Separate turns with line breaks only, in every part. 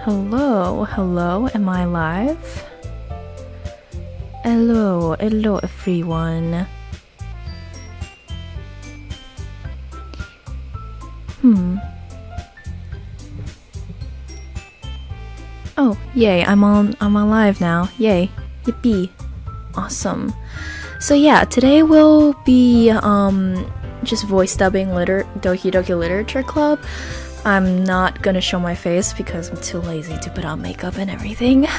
Hello, hello, am I live? Hello, hello everyone. Oh, yay, I'm on live now. Yay. Yippee. Awesome. So yeah, today we'll be just voice dubbing Doki Doki Literature Club. I'm not gonna show my face because I'm too lazy to put on makeup and everything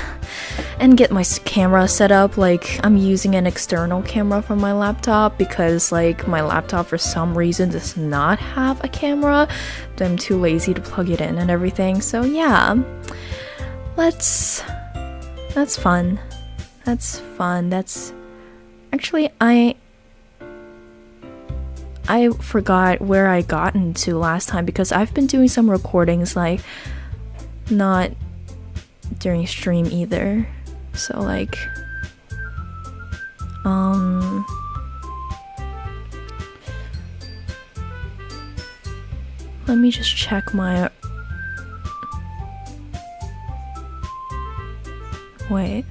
and get my camera set up. Like, I'm using an external camera from my laptop because like my laptop for some reason does not have a camera. I'm too lazy to plug it in and everything. So yeah, that's fun. That's actually I forgot where I got into last time because I've been doing some recordings, like, not during stream either. So, like, let me just check my... Wait.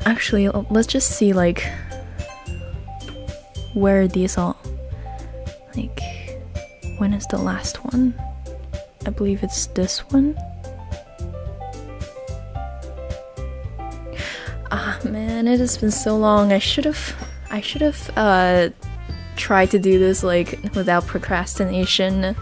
Actually, let's just see, like, where these all... Like, when is the last one? I believe it's this one. Ah, man, it has been so long. I should have tried to do this, like, without procrastination.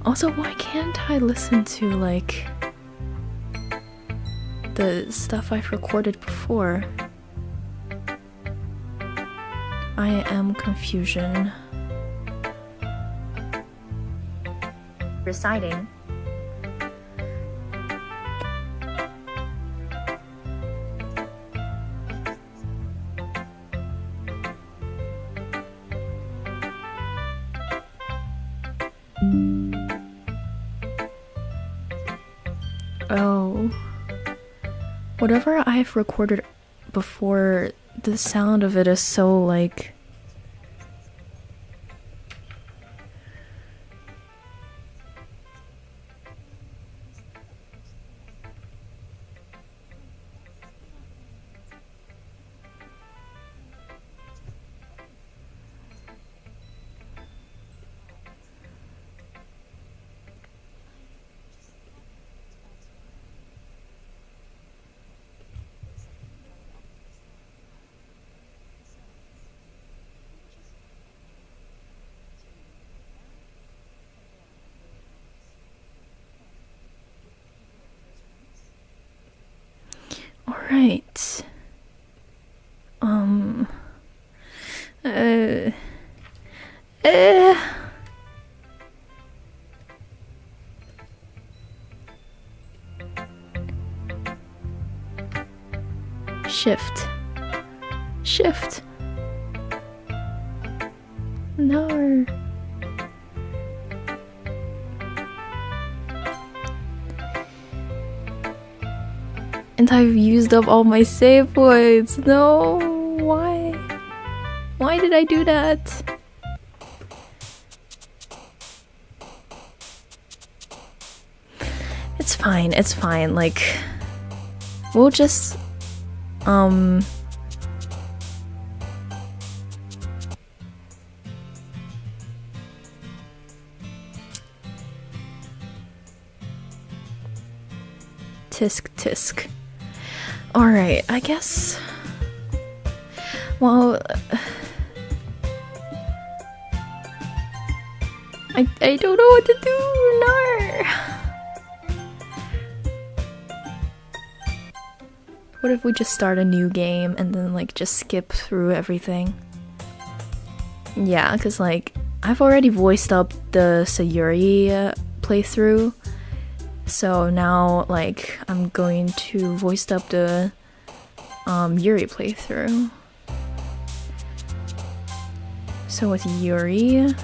Also, why can't I listen to, like, the stuff I've recorded before? I am confusion. Reciting. Oh. Whatever I've recorded before, the sound of it is so, like... Alright. Shift. No. And I've used up all my save points. No, why? Why did I do that? It's fine, like, we'll just, tisk. Alright, I guess... Well... I don't know what to do, no! What if we just start a new game and then, like, just skip through everything? Yeah, because, like, I've already voiced up the Sayuri playthrough. So now, like, I'm going to voice dub the Yuri playthrough. So with Yuri,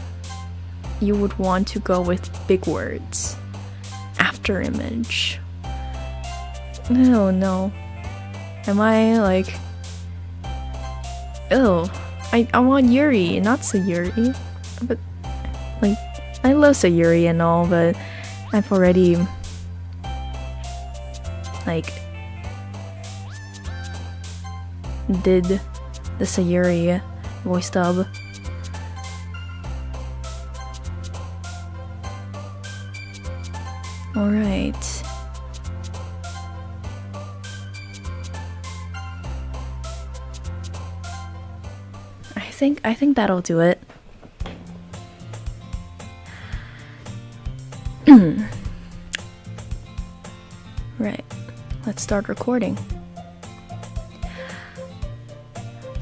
you would want to go with big words. After image. Oh no. Am I like... Oh, I want Yuri, not Sayuri. But, like, I love Sayuri and all, but I've already, like, did the Sayuri voice dub. Alright. I think that'll do it. Right. Let's start recording.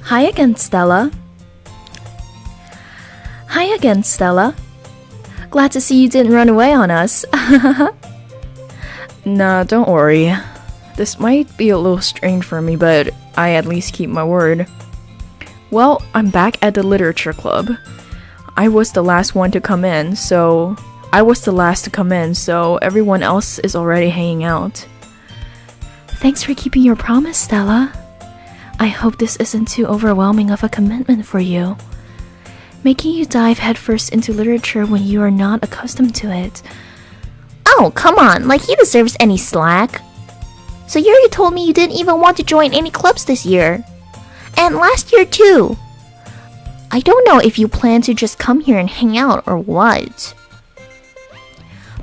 Hi again, Stella. Hi again, Stella. Glad to see you didn't run away on us. Nah, don't worry. This might be a little strange for me, but I at least keep my word. Well, I'm back at the Literature Club. I was the last to come in, so everyone else is already hanging out. Thanks for keeping your promise, Stella. I hope this isn't too overwhelming of a commitment for you. Making you dive headfirst into literature when you are not accustomed to it. Oh, come on, like he deserves any slack. So Yuri told me you didn't even want to join any clubs this year. And last year too. I don't know if you plan to just come here and hang out or what.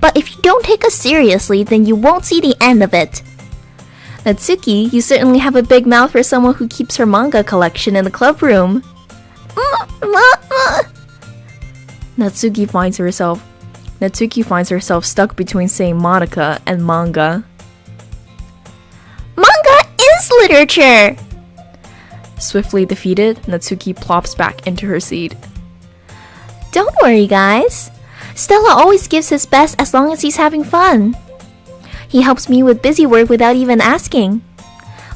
But if you don't take us seriously, then you won't see the end of it. Natsuki, you certainly have a big mouth for someone who keeps her manga collection in the club room. Natsuki finds herself stuck between saying Monica and manga. Manga is literature! Swiftly defeated, Natsuki plops back into her seat. Don't worry, guys. Stella always gives his best as long as he's having fun. He helps me with busy work without even asking.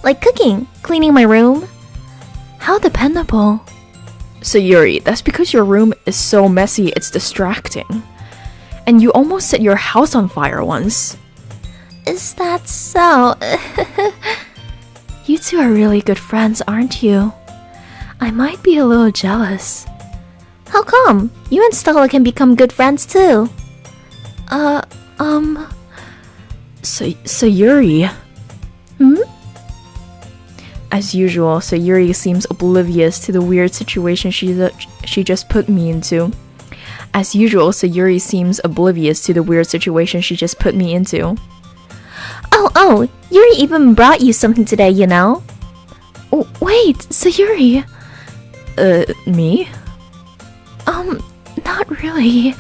Like cooking, cleaning my room. How dependable. So Yuri, that's because your room is so messy it's distracting. And you almost set your house on fire once. Is that so? You two are really good friends, aren't you? I might be a little jealous. How come? You and Stella can become good friends too. Sayuri. As usual, Sayuri seems oblivious to the weird situation she just put me into. Oh, Yuri even brought you something today, you know? Oh, wait, Sayuri. Me? Not really.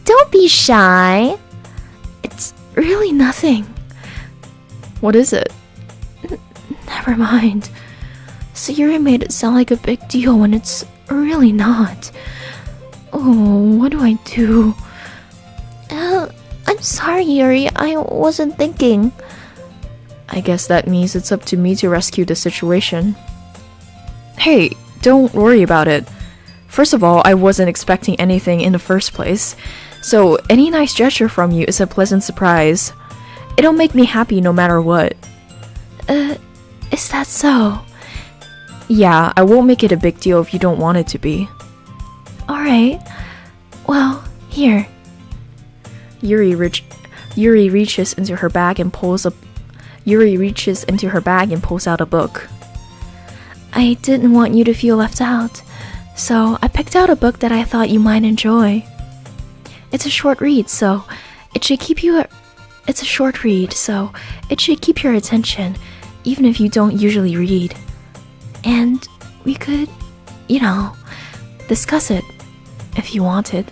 Don't be shy. It's really nothing. What is it? Never mind. Sayuri made it sound like a big deal when it's really not. Oh, what do I do? I'm sorry, Yuri. I wasn't thinking. I guess that means it's up to me to rescue the situation. Hey, don't worry about it. First of all, I wasn't expecting anything in the first place, so any nice gesture from you is a pleasant surprise. It'll make me happy no matter what. Is that so? Yeah, I won't make it a big deal if you don't want it to be. Alright. Well, here. Yuri reaches into her bag and pulls out a book. I didn't want you to feel left out, so I picked out a book that I thought you might enjoy. It's a short read, so it should keep your attention, even if you don't usually read. And we could, discuss it if you wanted.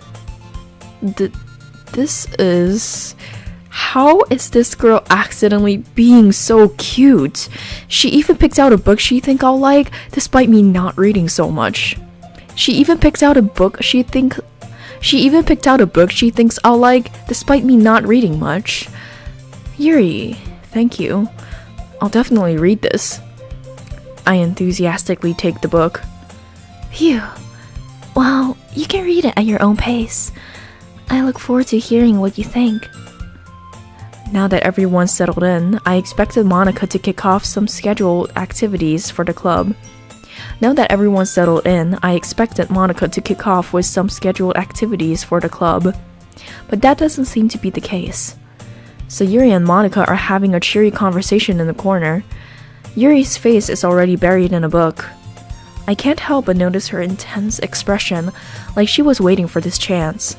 How is this girl accidentally being so cute? She even picked out a book she think I'll like, despite me not reading so much. She even picked out a book she She even picked out a book she thinks I'll like, despite me not reading much. Yuri, thank you. I'll definitely read this. I enthusiastically take the book.
Phew. Well, you can read it at your own pace. I look forward to hearing what you think.
Now that everyone's settled in, I expected Monica to kick off some scheduled activities for the club. But that doesn't seem to be the case. So Yuri and Monica are having a cheery conversation in the corner. Yuri's face is already buried in a book. I can't help but notice her intense expression, like she was waiting for this chance.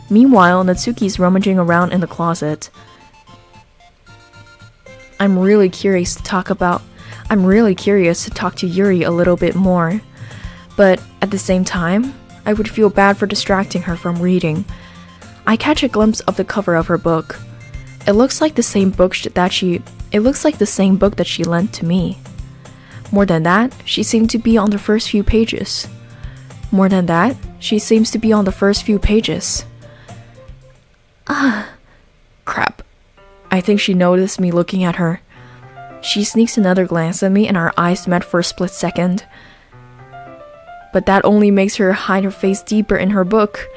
Meanwhile, Natsuki's rummaging around in the closet. I'm really curious to talk to Yuri a little bit more. But at the same time, I would feel bad for distracting her from reading. I catch a glimpse of the cover of her book. It looks like the same book that she lent to me. More than that, she seemed to be on the first few pages. Crap. I think she noticed me looking at her. She sneaks another glance at me and our eyes met for a split second. But that only makes her hide her face deeper in her book.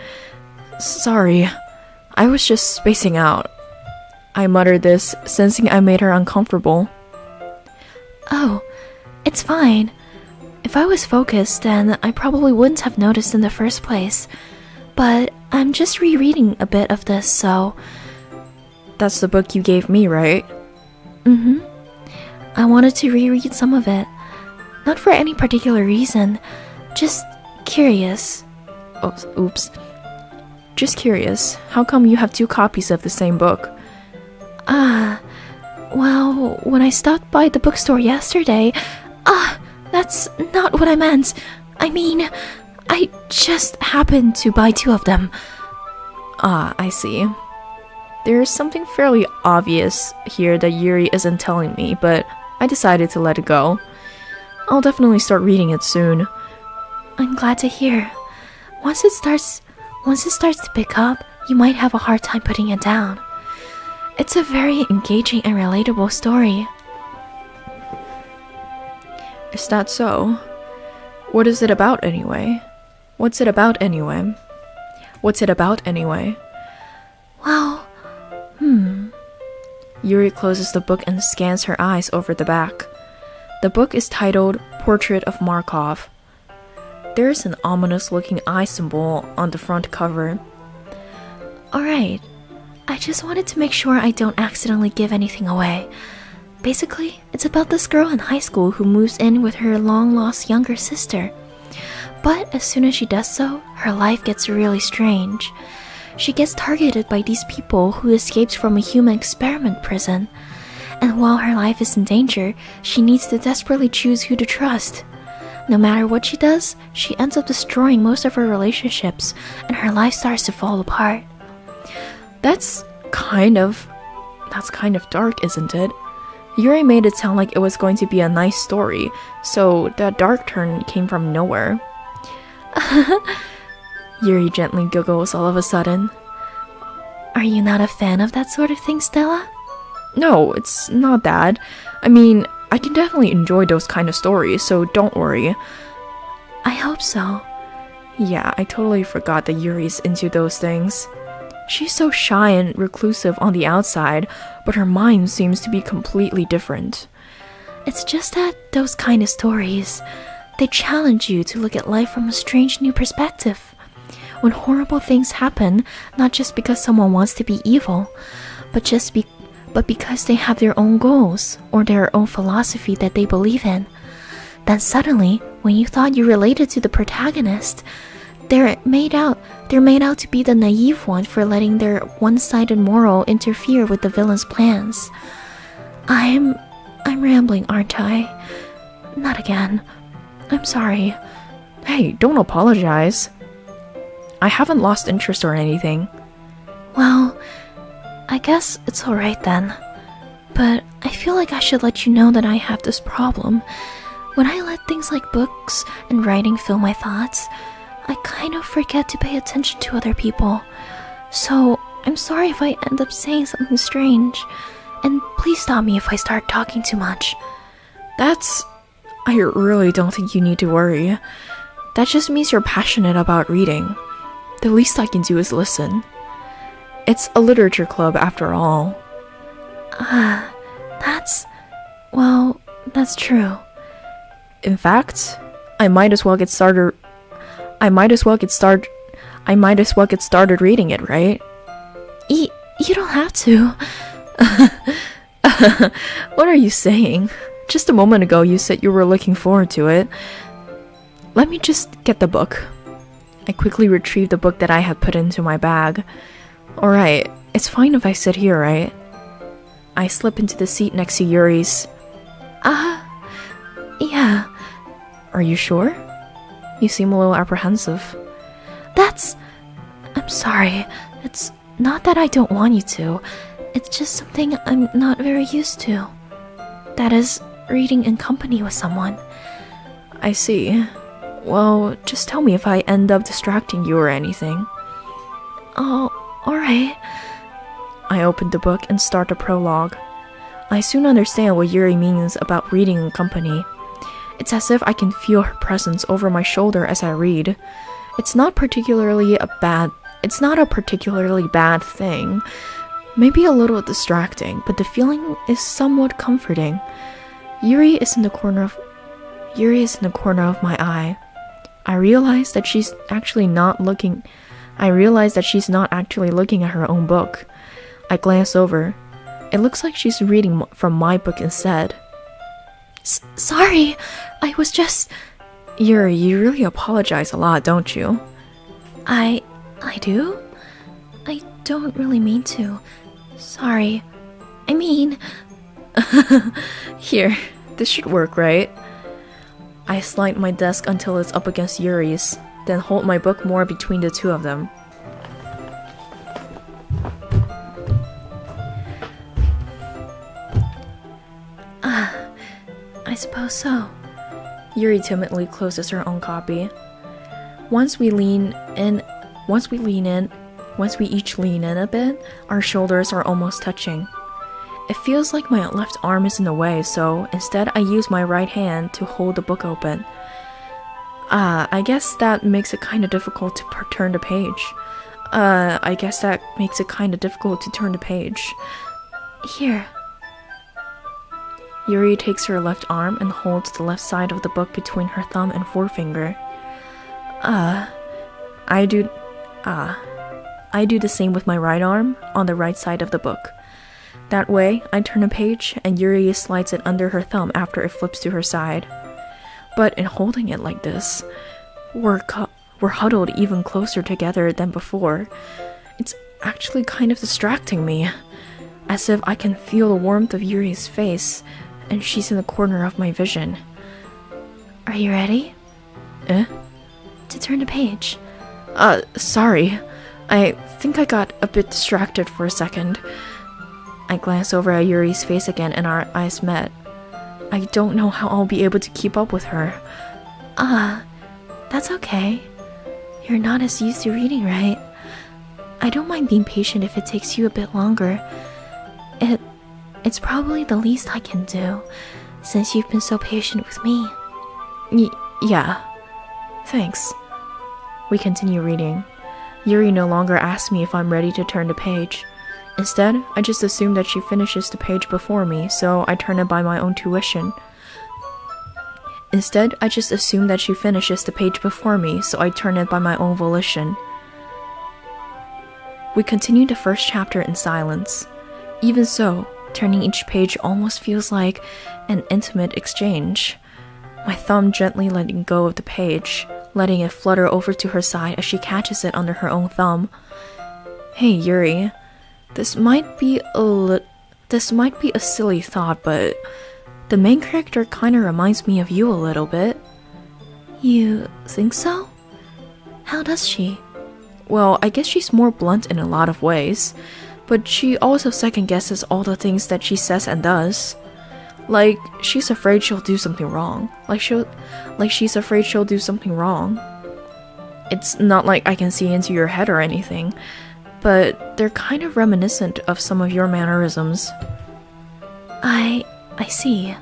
Sorry, I was just spacing out. I muttered this, sensing I made her uncomfortable.
Oh, it's fine. If I was focused, then I probably wouldn't have noticed in the first place. But I'm just rereading a bit of this, so...
That's the book you gave me, right?
Mm-hmm. I wanted to reread some of it. Not for any particular reason. Just curious.
Oops. Just curious. How come you have 2 copies of the same book?
Well, when I stopped by the bookstore yesterday... that's not what I meant. I mean, I just happened to buy 2 of them.
I see. There's something fairly obvious here that Yuri isn't telling me, but I decided to let it go. I'll definitely start reading it soon.
I'm glad to hear. Once it starts to pick up, you might have a hard time putting it down. It's a very engaging and relatable story.
Is that so? What is it about anyway? What's it about anyway?
Well,
Yuri closes the book and scans her eyes over the back. The book is titled Portrait of Markov. There is an ominous-looking eye symbol on the front cover.
Alright, I just wanted to make sure I don't accidentally give anything away. Basically, it's about this girl in high school who moves in with her long-lost younger sister. But as soon as she does so, her life gets really strange. She gets targeted by these people who escaped from a human experiment prison. And while her life is in danger, she needs to desperately choose who to trust. No matter what she does, she ends up destroying most of her relationships, and her life starts to fall apart.
That's kind of dark, isn't it? Yuri made it sound like it was going to be a nice story, so that dark turn came from nowhere. Yuri gently giggles all of a sudden.
Are you not a fan of that sort of thing, Stella?
No, it's not that. I mean, I can definitely enjoy those kind of stories, so don't worry.
I hope so.
Yeah, I totally forgot that Yuri's into those things. She's so shy and reclusive on the outside, but her mind seems to be completely different.
It's just that those kind of stories, they challenge you to look at life from a strange new perspective. When horrible things happen, not just because someone wants to be evil, but because they have their own goals or their own philosophy that they believe in. Then suddenly, when you thought you related to the protagonist, they're made out to be the naive one for letting their one-sided moral interfere with the villain's plans. I'm rambling, aren't I? Not again. I'm sorry.
Hey, don't apologize. I haven't lost interest or anything.
Well, I guess it's alright then. But I feel like I should let you know that I have this problem. When I let things like books and writing fill my thoughts, I kind of forget to pay attention to other people. So, I'm sorry if I end up saying something strange. And please stop me if I start talking too much.
I really don't think you need to worry. That just means you're passionate about reading. The least I can do is listen. It's a literature club after all.
That's true.
In fact, I might as well get started reading it, right?
You don't have to.
What are you saying? Just a moment ago you said you were looking forward to it. Let me just get the book. I quickly retrieved the book that I had put into my bag. Alright, it's fine if I sit here, right? I slip into the seat next to Yuri's.
Yeah.
Are you sure? You seem a little apprehensive.
I'm sorry. It's not that I don't want you to. It's just something I'm not very used to. That is, reading in company with someone.
I see. Well, just tell me if I end up distracting you or anything.
Oh, alright.
I open the book and start the prologue. I soon understand what Yuri means about reading in company. It's as if I can feel her presence over my shoulder as I read. It's not a particularly bad thing. Maybe a little distracting, but the feeling is somewhat comforting. Yuri is in the corner of my eye. I realize that she's not actually looking at her own book. I glance over. It looks like she's reading from my book instead.
Sorry, I was just...
Yuri, you really apologize a lot, don't you?
I do? I don't really mean to. Sorry. I mean...
Here, this should work, right? I slide my desk until it's up against Yuri's, then hold my book more between the two of them.
I suppose so.
Yuri timidly closes her own copy. Once we each lean in a bit, our shoulders are almost touching. It feels like my left arm is in the way, so instead I use my right hand to hold the book open. I guess that makes it kind of difficult to turn the page.
Here.
Yuri takes her left arm and holds the left side of the book between her thumb and forefinger. I do the same with my right arm on the right side of the book. That way, I turn a page and Yuri slides it under her thumb after it flips to her side. But in holding it like this, we're huddled even closer together than before. It's actually kind of distracting me, as if I can feel the warmth of Yuri's face, and she's in the corner of my vision.
Are you ready? To turn the page.
Sorry. I think I got a bit distracted for a second. I glance over at Yuri's face again and our eyes met. I don't know how I'll be able to keep up with her.
That's okay. You're not as used to reading, right? I don't mind being patient if it takes you a bit longer. It's probably the least I can do, since you've been so patient with me.
Yeah. Thanks. We continue reading. Yuri no longer asks me if I'm ready to turn the page. Instead, I just assume that she finishes the page before me, so I turn it by my own volition. We continue the first chapter in silence. Even so, turning each page almost feels like an intimate exchange. My thumb gently letting go of the page, letting it flutter over to her side as she catches it under her own thumb. Hey, Yuri. This might be a silly thought, but the main character kinda reminds me of you a little bit.
You think so? How does she?
Well, I guess she's more blunt in a lot of ways, but she also second-guesses all the things that she says and does. Like, she's afraid she'll do something wrong. It's not like I can see into your head or anything, but they're kind of reminiscent of some of your mannerisms.
I see.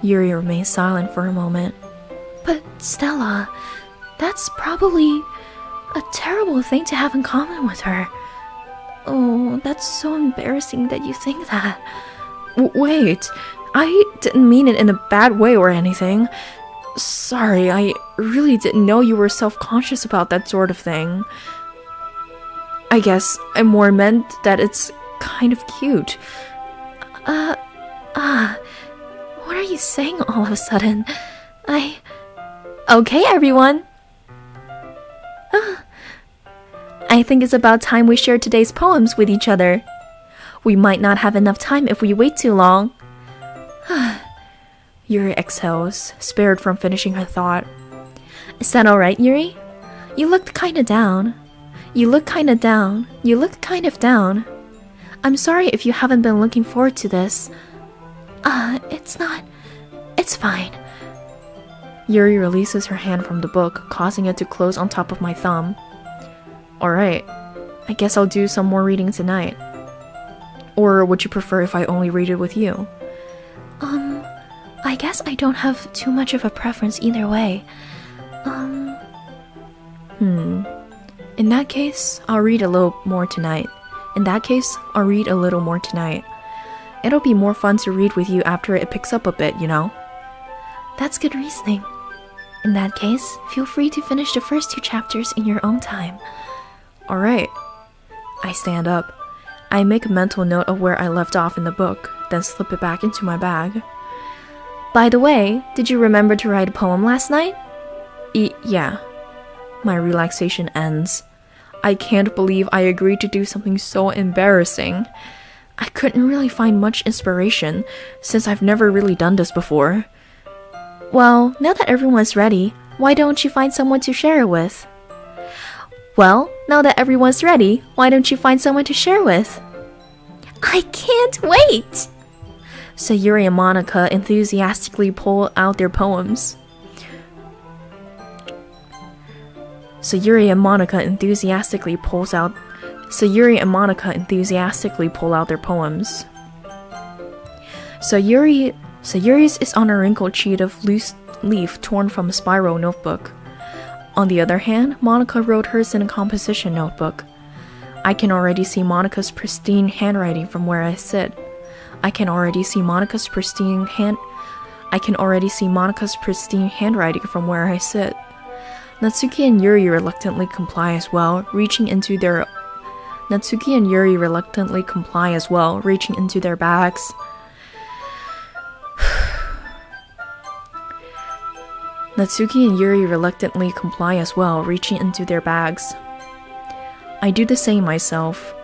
Yuri remains silent for a moment.
But Stella, that's probably a terrible thing to have in common with her. Oh, that's so embarrassing that you think that.
Wait, I didn't mean it in a bad way or anything. Sorry, I really didn't know you were self-conscious about that sort of thing. I guess I more meant that it's kind of cute.
What are you saying all of a sudden? Okay, everyone. I think it's about time we share today's poems with each other. We might not have enough time if we wait too long.
Yuri exhales, spared from finishing her thought.
Is that alright, Yuri? You looked kinda down. You look kind of down. I'm sorry if you haven't been looking forward to this. It's fine.
Yuri releases her hand from the book, causing it to close on top of my thumb. Alright, I guess I'll do some more reading tonight. Or would you prefer if I only read it with you?
I guess I don't have too much of a preference either way.
In that case, I'll read a little more tonight. It'll be more fun to read with you after it picks up a bit, you know?
That's good reasoning. In that case, feel free to finish the first 2 chapters in your own time.
Alright. I stand up. I make a mental note of where I left off in the book, then slip it back into my bag.
By the way, did you remember to write a poem last night?
Yeah. My relaxation ends. I can't believe I agreed to do something so embarrassing. I couldn't really find much inspiration, since I've never really done this before.
Well, now that everyone's ready, why don't you find someone to share it with? I can't wait!
So Yuri and Monica enthusiastically pull out their poems. So Yuri and Monica enthusiastically pull out their poems. So Yuri's is on a wrinkled sheet of loose leaf torn from a spiral notebook. On the other hand, Monica wrote hers in a composition notebook. I can already see Monica's pristine handwriting from where I sit. Natsuki and Yuri reluctantly comply as well, reaching into their bags. I do the same myself.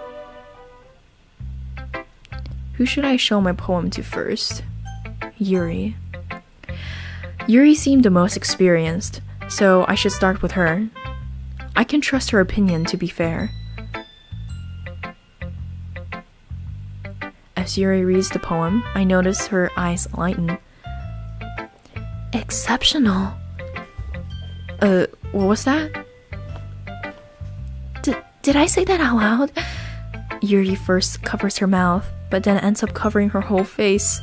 Who should I show my poem to first? Yuri. Yuri seemed the most experienced, so I should start with her. I can trust her opinion, to be fair. As Yuri reads the poem, I notice her eyes lighten.
Exceptional.
What was that?
Did I say that out loud?
Yuri first covers her mouth, but then ends up covering her whole face.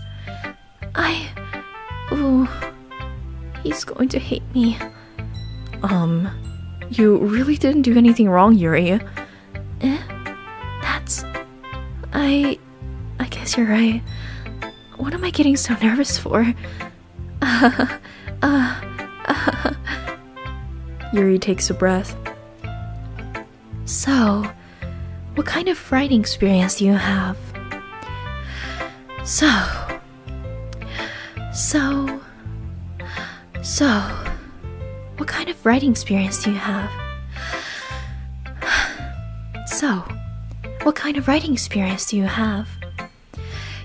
He's going to hate me.
You really didn't do anything wrong, Yuri.
I guess you're right. What am I getting so nervous for?
Yuri takes a breath.
So, what kind of writing experience do you have? So, what kind of writing experience do you have?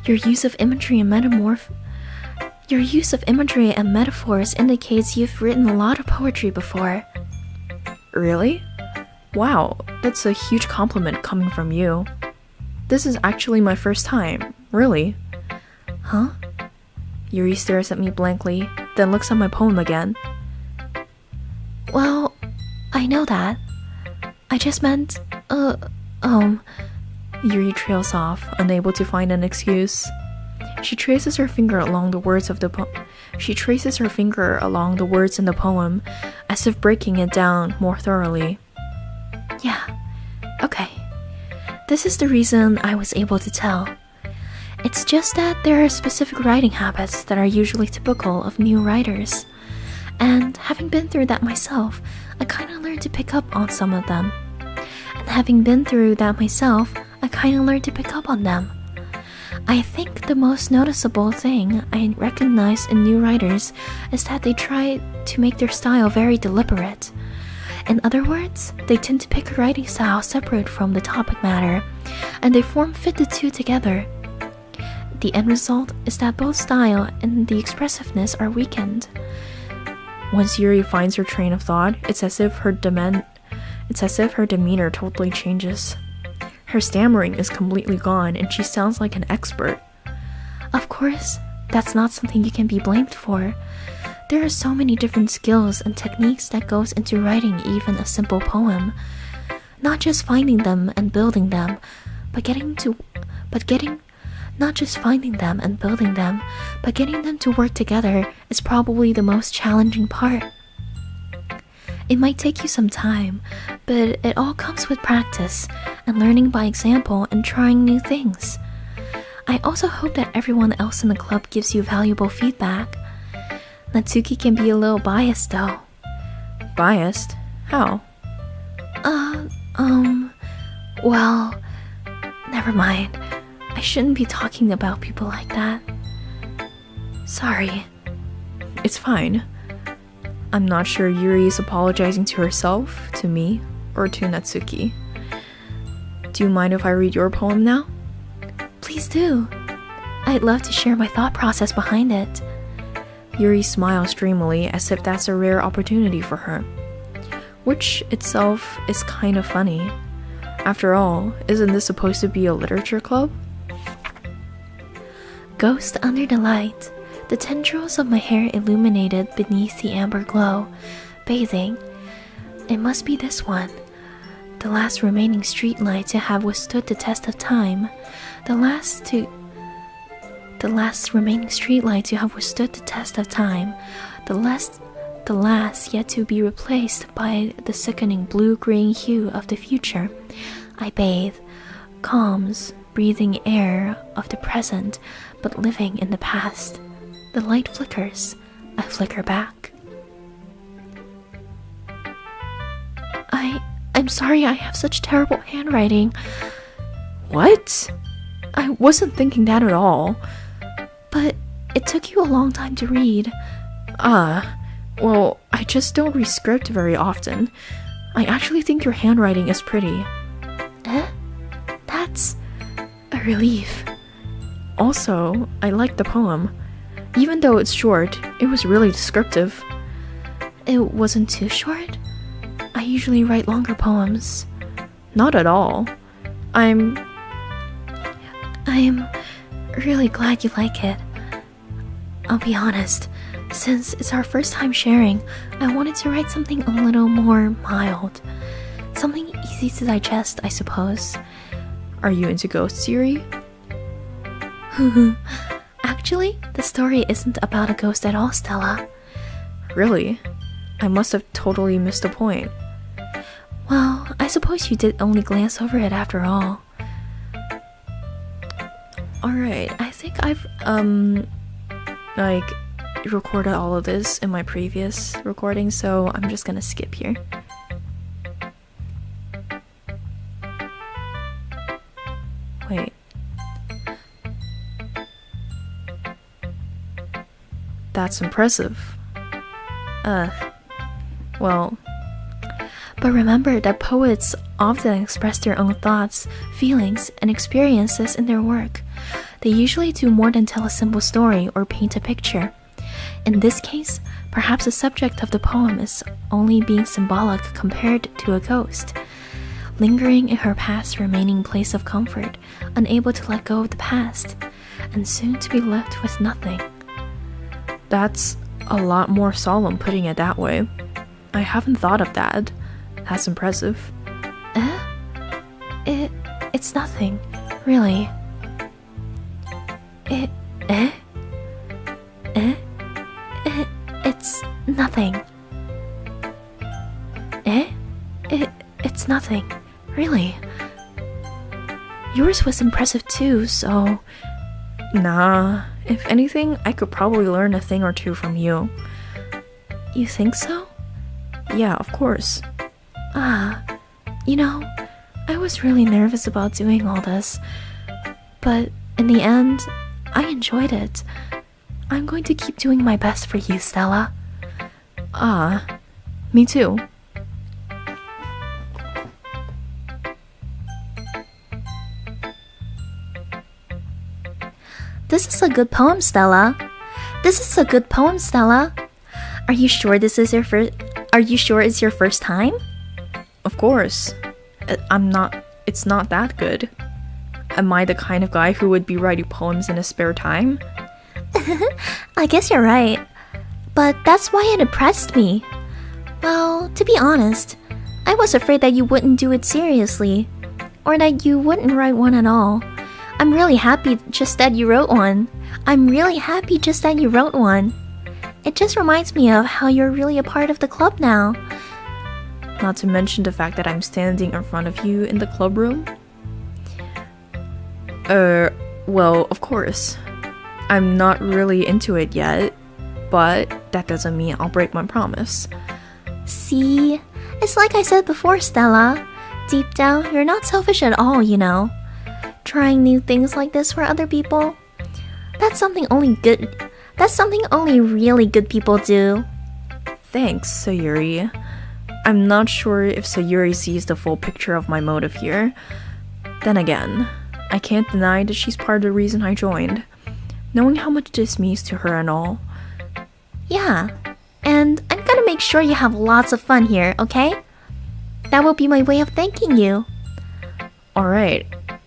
Your use of imagery and metaphors indicates you've written a lot of poetry before.
Really? Wow, that's a huge compliment coming from you. This is actually my first time, really.
Huh?
Yuri stares at me blankly, then looks at my poem again.
I know that. I just meant,
Yuri trails off, unable to find an excuse. She traces her finger along the words in the poem, as if breaking it down more thoroughly.
Yeah, okay. This is the reason I was able to tell. It's just that there are specific writing habits that are usually typical of new writers. And having been through that myself, I kinda learned to pick up on some of them. And having been through that myself, I kinda learned to pick up on them. I think the most noticeable thing I recognize in new writers is that they try to make their style very deliberate. In other words, they tend to pick a writing style separate from the topic matter, and they fit the two together. The end result is that both style and the expressiveness are weakened.
Once Yuri finds her train of thought, it's as if her demeanor totally changes. Her stammering is completely gone, and she sounds like an expert.
Of course, that's not something you can be blamed for. There are so many different skills and techniques that goes into writing even a simple poem. Not just finding them and building them, but getting them to work together is probably the most challenging part. It might take you some time, but it all comes with practice and learning by example and trying new things. I also hope that everyone else in the club gives you valuable feedback. Natsuki can be a little biased though.
Biased? How?
Well, never mind. I shouldn't be talking about people like that. Sorry.
It's fine. I'm not sure Yuri is apologizing to herself, to me, or to Natsuki. Do you mind if I read your poem now?
Please do. I'd love to share my thought process behind it.
Yuri smiles dreamily as if that's a rare opportunity for her, which itself is kind of funny. After all, isn't this supposed to be a literature club?
Ghost under the light, the tendrils of my hair illuminated beneath the amber glow, bathing. It must be this one, the last remaining streetlight to have withstood the test of time, the last remaining streetlight to have withstood the test of time, the last yet to be replaced by the sickening blue-green hue of the future. I bathe, calms, breathing air of the present, but living in the past. The light flickers. I flicker back. I'm sorry I have such terrible handwriting.
What? I wasn't thinking that at all.
But it took you a long time to read.
Well, I just don't read script very often. I actually think your handwriting is pretty.
That's a relief.
Also, I like the poem. Even though it's short, it was really descriptive.
It wasn't too short? I usually write longer poems.
Not at all. I'm
really glad you like it. I'll be honest, since it's our first time sharing, I wanted to write something a little more mild. Something easy to digest, I suppose.
Are you into ghosts, Yuri?
Actually, the story isn't about a ghost at all, Stella.
Really? I must have totally missed the point.
Well, I suppose you did only glance over it after all.
Alright, I think I've, recorded all of this in my previous recording, so I'm just gonna skip here. Wait. That's impressive. Well...
But remember that poets often express their own thoughts, feelings, and experiences in their work. They usually do more than tell a simple story or paint a picture. In this case, perhaps the subject of the poem is only being symbolic compared to a ghost, lingering in her past remaining place of comfort, unable to let go of the past, and soon to be left with nothing.
That's a lot more solemn putting it that way. I haven't thought of that. That's impressive.
It's nothing, really. It's nothing. It's nothing, really. Yours was impressive too, so...
Nah, if anything, I could probably learn a thing or two from you.
You think so?
Yeah, of course.
You know, I was really nervous about doing all this, but in the end, I enjoyed it. I'm going to keep doing my best for you, Stella.
Me too.
This is a good poem, Stella. This is a good poem, Stella. Are you sure this is your first? Are you sure it's your first time?
Of course. It's not that good. Am I the kind of guy who would be writing poems in his spare time?
I guess you're right. But that's why it impressed me. Well, to be honest, I was afraid that you wouldn't do it seriously. Or that you wouldn't write one at all. I'm really happy just that you wrote one. It just reminds me of how you're really a part of the club now.
Not to mention the fact that I'm standing in front of you in the club room. Well, of course. I'm not really into it yet, but that doesn't mean I'll break my promise.
See? It's like I said before, Stella. Deep down, you're not selfish at all, you know. Trying new things like this for other people, that's something only really good people do.
Thanks, Sayuri. I'm not sure if Sayuri sees the full picture of my motive here. Then again, I can't deny that she's part of the reason I joined, knowing how much this means to her and all.
Yeah, and I'm gonna make sure you have lots of fun here, okay? That will be my way of thanking you.
Alright,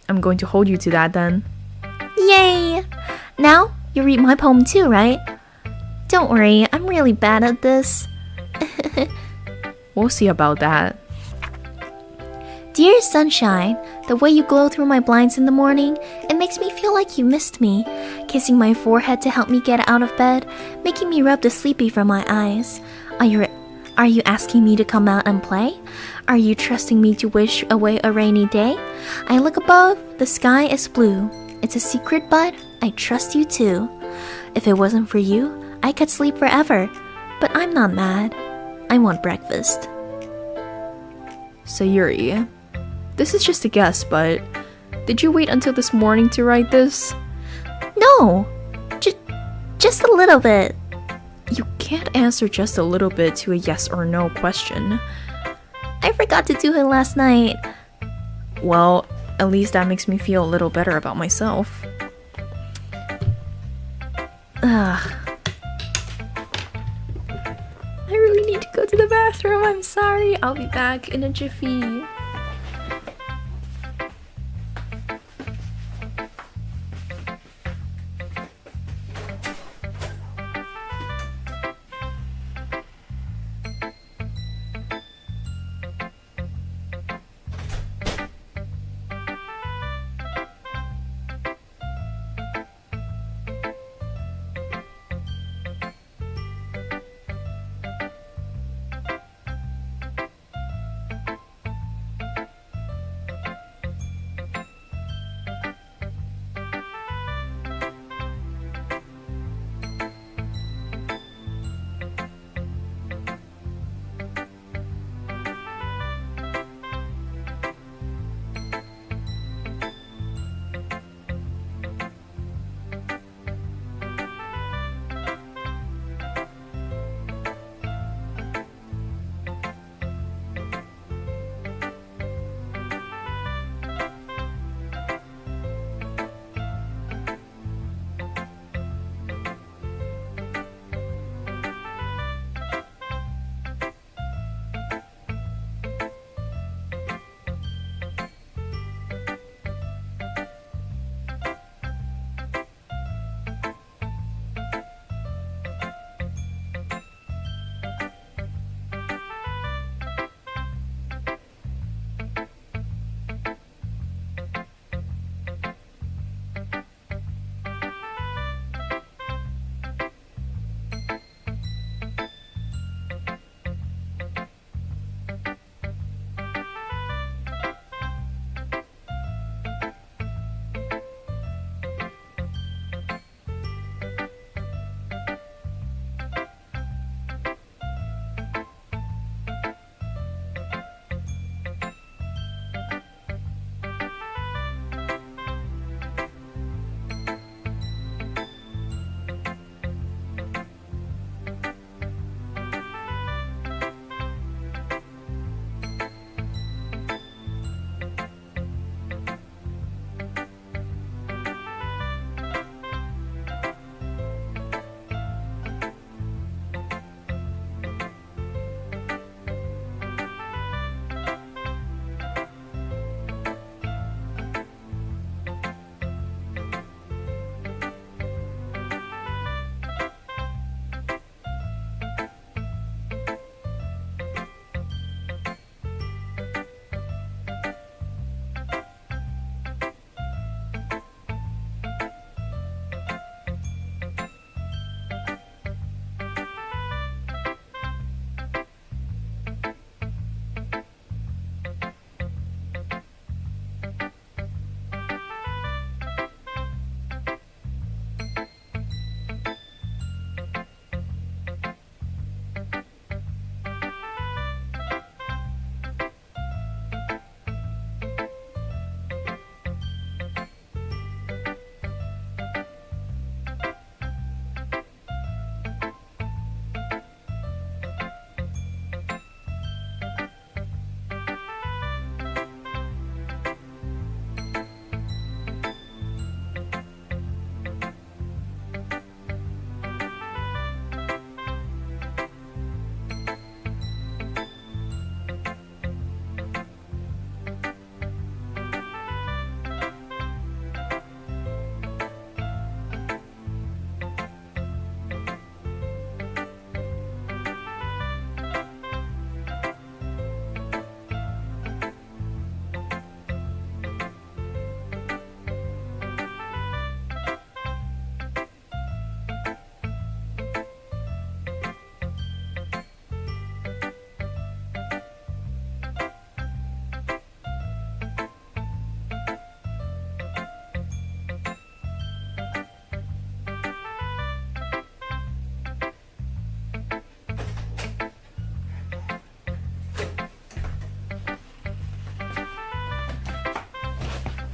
I'm going to hold you to that then.
Yay! Now, you read my poem too, right? Don't worry, I'm really bad at this.
We'll see about that.
Dear sunshine, the way you glow through my blinds in the morning, it makes me feel like you missed me. Kissing my forehead to help me get out of bed, making me rub the sleepy from my eyes. Are you asking me to come out and play? Are you trusting me to wish away a rainy day? I look above, the sky is blue. It's a secret, but I trust you too. If it wasn't for you, I could sleep forever. But I'm not mad. I want breakfast.
Sayuri, this is just a guess, but did you wait until this morning to write this?
No, just a little bit.
You can't answer just a little bit to a yes or no question.
I forgot to do it last night.
Well, at least that makes me feel a little better about myself.
Ugh.
I really need to go to the bathroom. I'm sorry. I'll be back in a jiffy.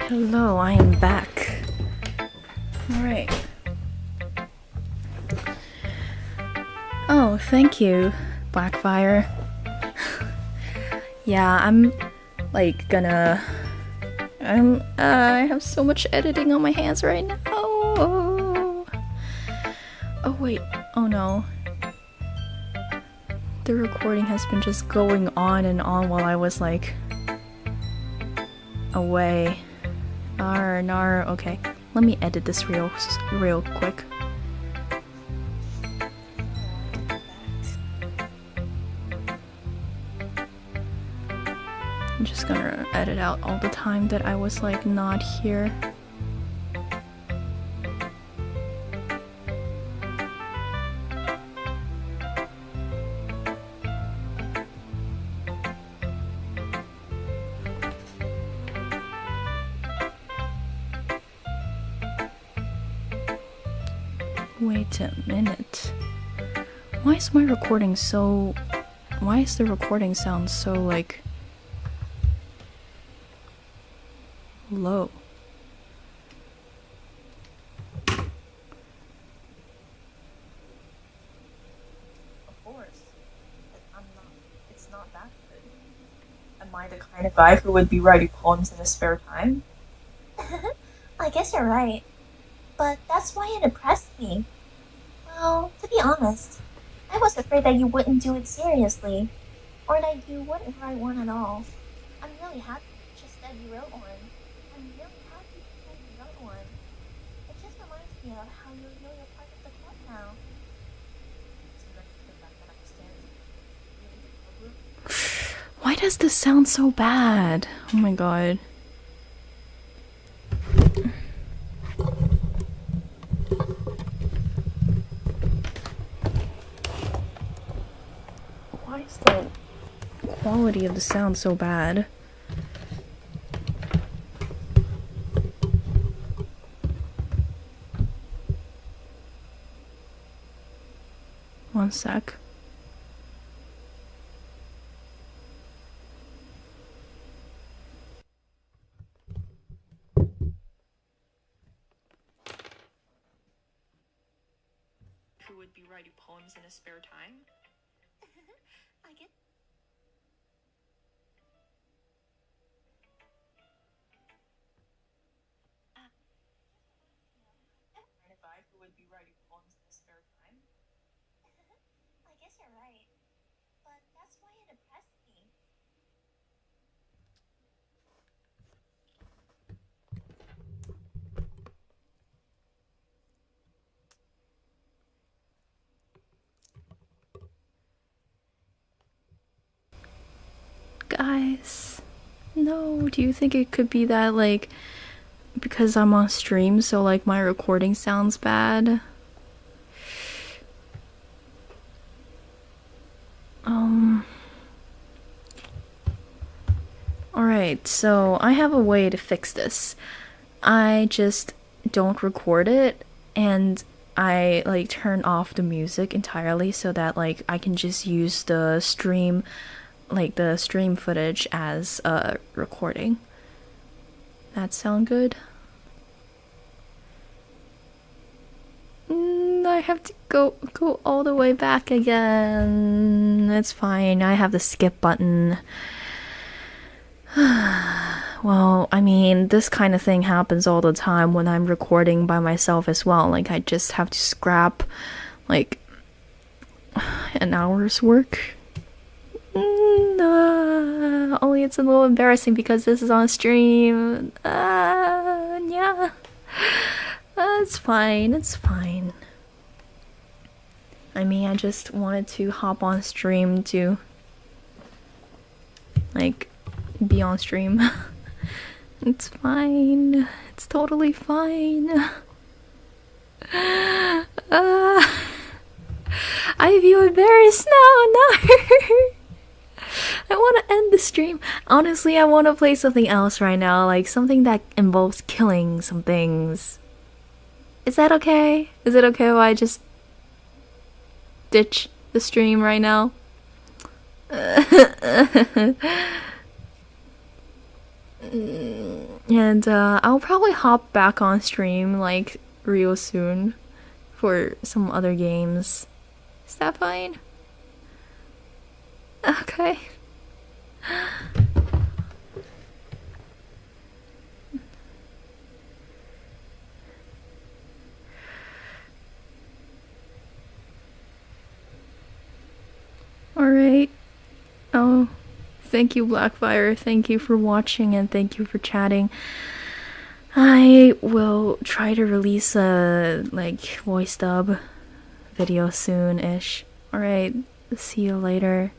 Hello, I am back. Alright. Oh, thank you, Blackfire. Yeah, I'm like gonna. I have so much editing on my hands right now. Oh wait. Oh no. The recording has been just going on and on while I was like away. Nar. Okay, let me edit this real quick. I'm just gonna edit out all the time that I was like not here. Wait a minute. Why is the recording sound so like low?
Of course. It's not that good. Am I the kind of guy who would be writing poems in his spare time?
I guess you're right. But that's why it impressed me. Well, to be honest, I was afraid that you wouldn't do it seriously, or that you wouldn't write one at all. I'm really happy just that you wrote one. I'm really happy that you wrote one. It just reminds me of how you know you're part of the club now.
Why does this sound so bad? Oh my god. Why is the quality of the sound so bad? One sec. Who would be writing poems in his spare time?
I get.
Kind of guy who would be writing poems in his spare time?
I guess you're right. But that's why it impressed me.
Guys, no, do you think it could be that like because I'm on stream so like my recording sounds bad? Alright, so I have a way to fix this. I just don't record it and I like turn off the music entirely so that like I can just use the stream footage as a recording. That sound good? I have to go all the way back again. It's fine. I have the skip button. Well, I mean, this kind of thing happens all the time when I'm recording by myself as well. Like, I just have to scrap, like, an hour's work. Only it's a little embarrassing because this is on stream. Yeah. It's fine. It's fine. I mean, I just wanted to hop on stream to, like, be on stream. It's fine. It's totally fine. I feel embarrassed now. No. I want to end the stream. Honestly, I want to play something else right now, like something that involves killing some things. Is that okay? Is it okay if I just ditch the stream right now? And I'll probably hop back on stream like real soon for some other games. Is that fine? Okay. Alright. Oh, thank you, Blackfire. Thank you for watching and thank you for chatting. I will try to release a voice dub video soon-ish. Alright, see you later.